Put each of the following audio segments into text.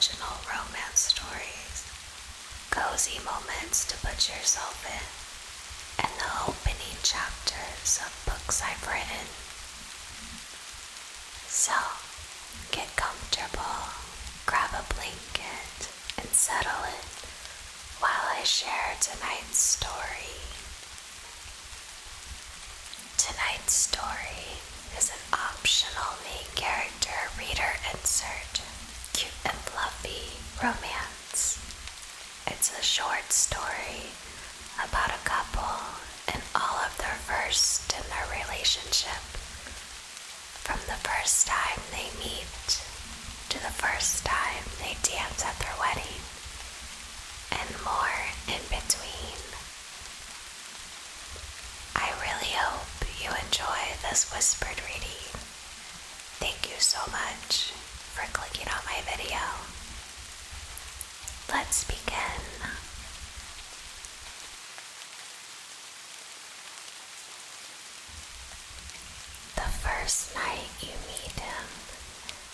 original romance stories, cozy moments to put yourself in, and the opening chapters of books I've written. So, get comfortable, grab a blanket, and settle in while I share tonight's story. Tonight's story is an optional main character reader insert, cute and fluffy romance. It's a short story about a couple and all of their first in their relationship. From the first time they meet to the first time they dance at their wedding, and more in between. I really hope you enjoy this whispered reading. Thank you so much for clicking on my video. Let's begin. The first night you meet him,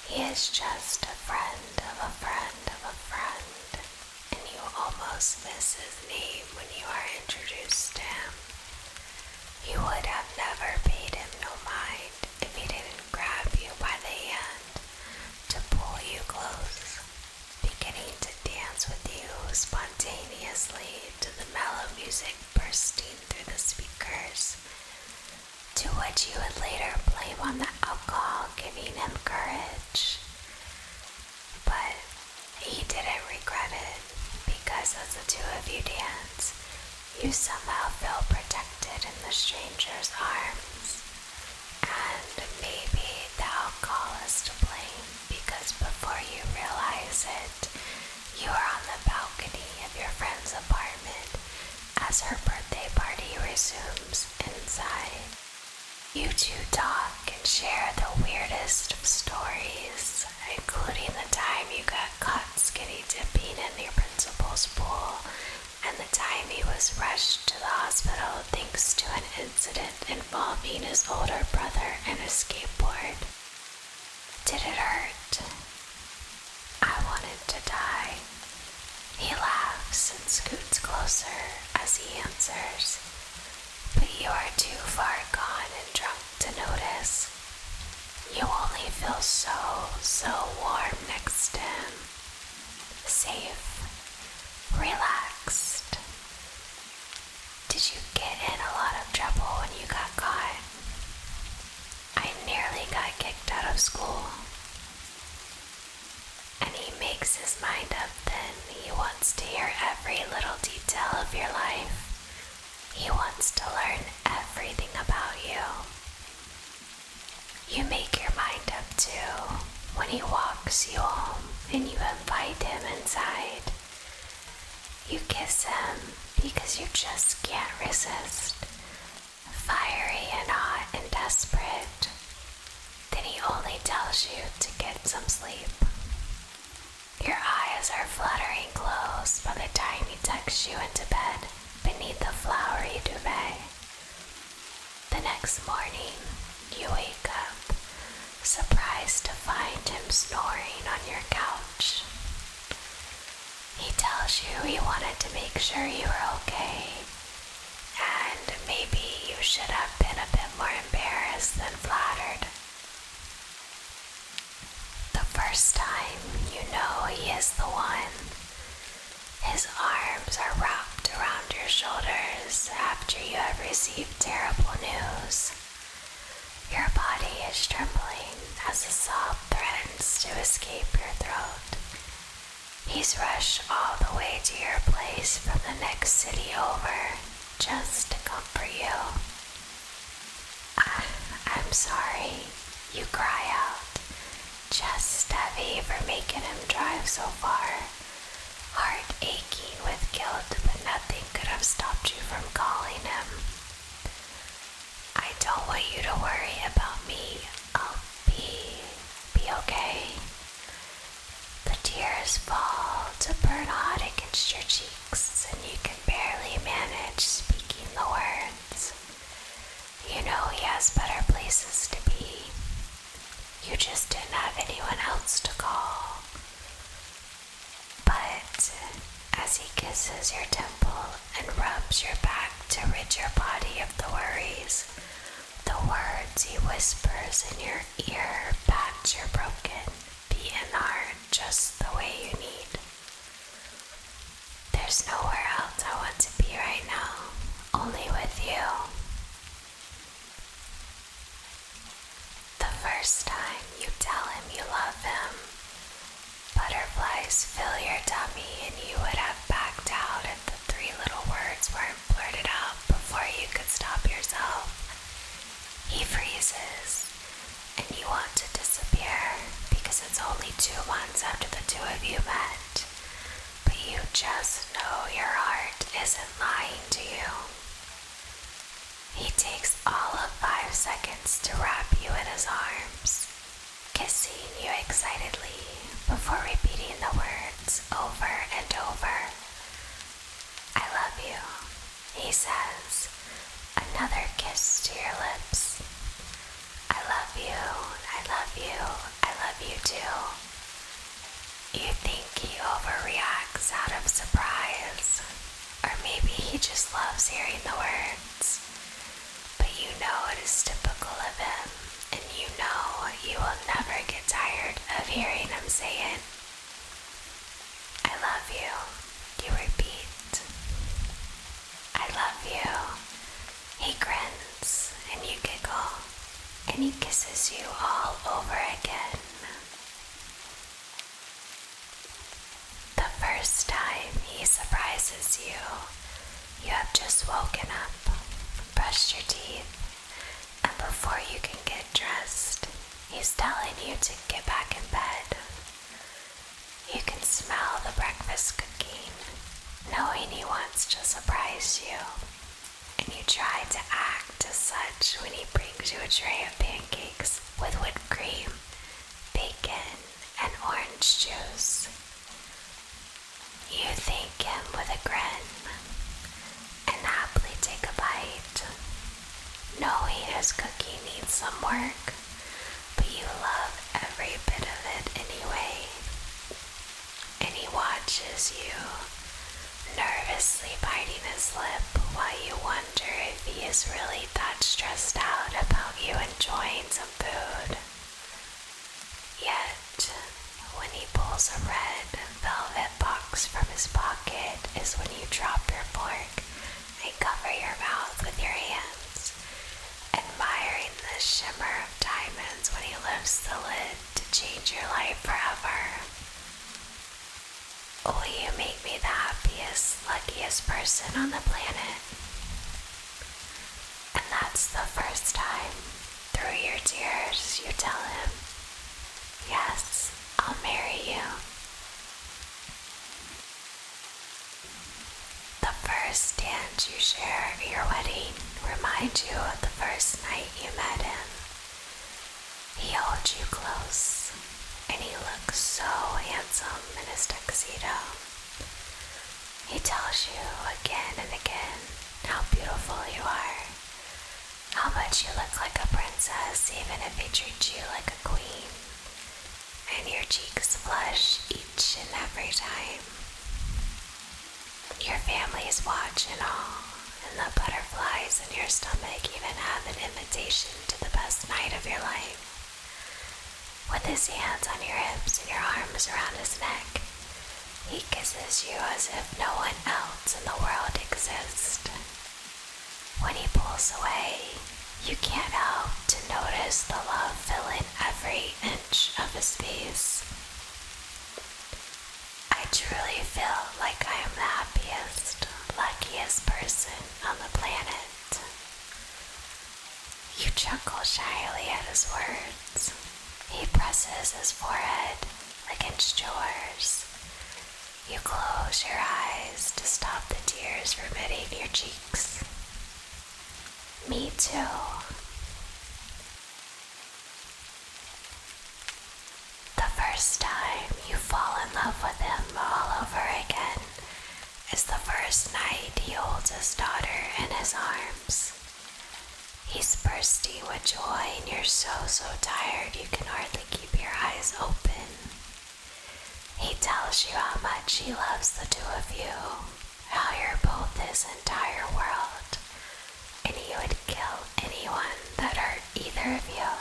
he is just a friend of a friend of a friend, and you almost miss his name when you are introduced to him. You would have never paid him no mind if he didn't grab you by the hand to pull you close, beginning to dance with you spontaneously to the mellow music bursting through the speakers, to which you would later blame on the alcohol giving him courage. But he didn't regret it, because as the two of you dance, you somehow feel protected in the stranger's arms. And maybe the alcohol is to blame, because before you realize it, you are on the balcony of your friend's apartment as her birthday party resumes inside. You two talk and share the weirdest of stories, including the time you got caught skinny dipping in your principal's pool, and the time he was rushed to the hospital thanks to an incident involving his older brother and a skateboard. Did it hurt? I wanted to die. He laughs and scoots closer as he answers, but you are too far gone and drunk to notice. You only feel so warm next to him. Safe. Relaxed. Did you get in a lot of trouble when you got caught? I nearly got kicked out of school. And he makes his mind up then. He wants to hear every little detail of your life. He wants to learn everything about you. You make your mind up too when he walks you home and you invite him inside. You kiss him because you just can't resist. Fiery and hot and desperate. Then he only tells you to get some sleep. Your eyes are fluttering closed by the time he tucks you into bed beneath the flowery duvet. The next morning, you wake up, surprised to find him snoring on your couch. He tells you he wanted to make sure you were okay, and maybe you should have been a bit more embarrassed than flattered. The first time you know he is the one. His arms are wrapped around your shoulders after you have received terrible news. Your body is trembling as a sob threatens to escape your throat. He's rushed all the way to your place from the next city over just to comfort you. I'm sorry, you cry out, chest heavy for making him drive so far, heart aching with guilt, but nothing could have stopped you from calling him. I don't want you to worry about me. I'll be okay. The tears fall to burn hot against your cheeks, and you can barely manage speaking the words. You know he has better places to be. You just didn't have anyone else to call. as he kisses your temple and rubs your back to rid your body of the worries. The words he whispers in your ear patch your broken, beaten heart just the way you need. There's nowhere else I want to be right now, only with you. The first time you tell him you love him, butterflies fill your tummy and you would have backed out if the three little words weren't blurted out before you could stop yourself. He freezes and you want to disappear because it's only 2 months after the two of you met, but you just know your heart isn't lying to you. He takes all of 5 seconds to wrap you in his arms, kissing you excitedly before repeating the words over and over. I love you, he says, another kiss to your lips. I love you, I love you, I love you too. You think he overreacts out of surprise, or maybe he just loves hearing the words. But you know it is typical of him, and you know you will never get tired of hearing him say it. I love you, you repeat. I love you. He grins, and you giggle, and he kisses you all over again. The first time he surprises you, you have just woken up, brushed your teeth, and before you can get dressed, he's telling you to get back in bed. You can smell the breakfast cooking, knowing he wants to surprise you, and you try to act as such when he brings you a tray of pancakes with whipped cream, bacon, and orange juice. You thank him with a grin and happily take a bite, knowing his cooking needs some work, but you love every bit of it anyway. And he watches you, nervously biting his lip while you wonder if he is really that stressed out about you enjoying some food. Yet, when he pulls a red velvet box from his pocket is when you drop your fork and cover your mouth with your hands, admiring the shimmer of diamonds when he lifts the lid to change your life forever. Will you make me the happiest, luckiest person on the planet? And that's the first time, through your tears, you tell him, yes, I'll marry you. The first dance you share at your wedding reminds you of the first night you met him. He holds you close, and he looks so handsome in his tuxedo. He tells you again and again how beautiful you are, how much you look like a princess even if he treats you like a queen, and your cheeks flush each and every time. Your family's watching all, and the butterflies in your stomach even have an invitation to the best night of your life. With his hands on your hips and your arms around his neck, he kisses you as if no one else in the world exists. When he pulls away, you can't help to notice the love filling every inch of his face. I truly feel like I am the happiest, luckiest person on the planet. You chuckle shyly at his words. He presses his forehead against yours. You close your eyes to stop the tears from hitting your cheeks. Me too. The first time you fall in love with him all over again is the first night he holds his daughter in his arms. He's bursting with joy and you're so tired you can hardly keep your eyes open. He tells you how much he loves the two of you, how you're both his entire world, and he would kill anyone that hurt either of you.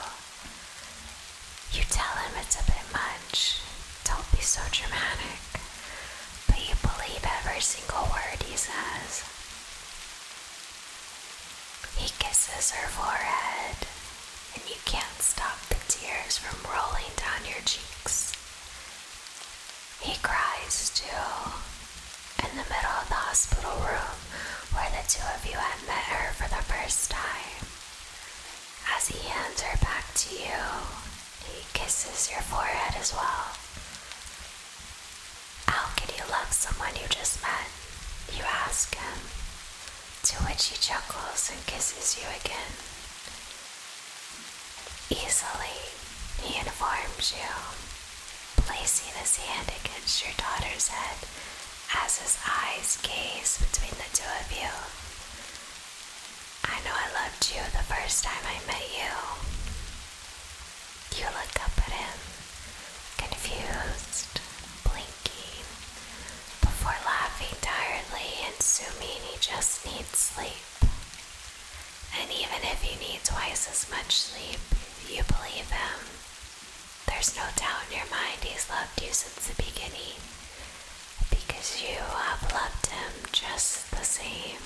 You tell him it's a bit much, don't be so dramatic, but you believe every single word he says. He kisses her forehead, and you can't stop the tears from rolling down your cheeks. He cries too, in the middle of the hospital room where the two of you had met her for the first time. As he hands her back to you, he kisses your forehead as well. How can you love someone you just met? You ask him, to which he chuckles and kisses you again. Easily, he informs you, placing his hand against your daughter's head as his eyes gaze between the two of you. I know I loved you the first time I met you. You look up at him, confused, blinking, before laughing tiredly and assuming he just needs sleep. And even if you need twice as much sleep, you believe him. There's no doubt in your mind he's loved you since the beginning, because you have loved him just the same.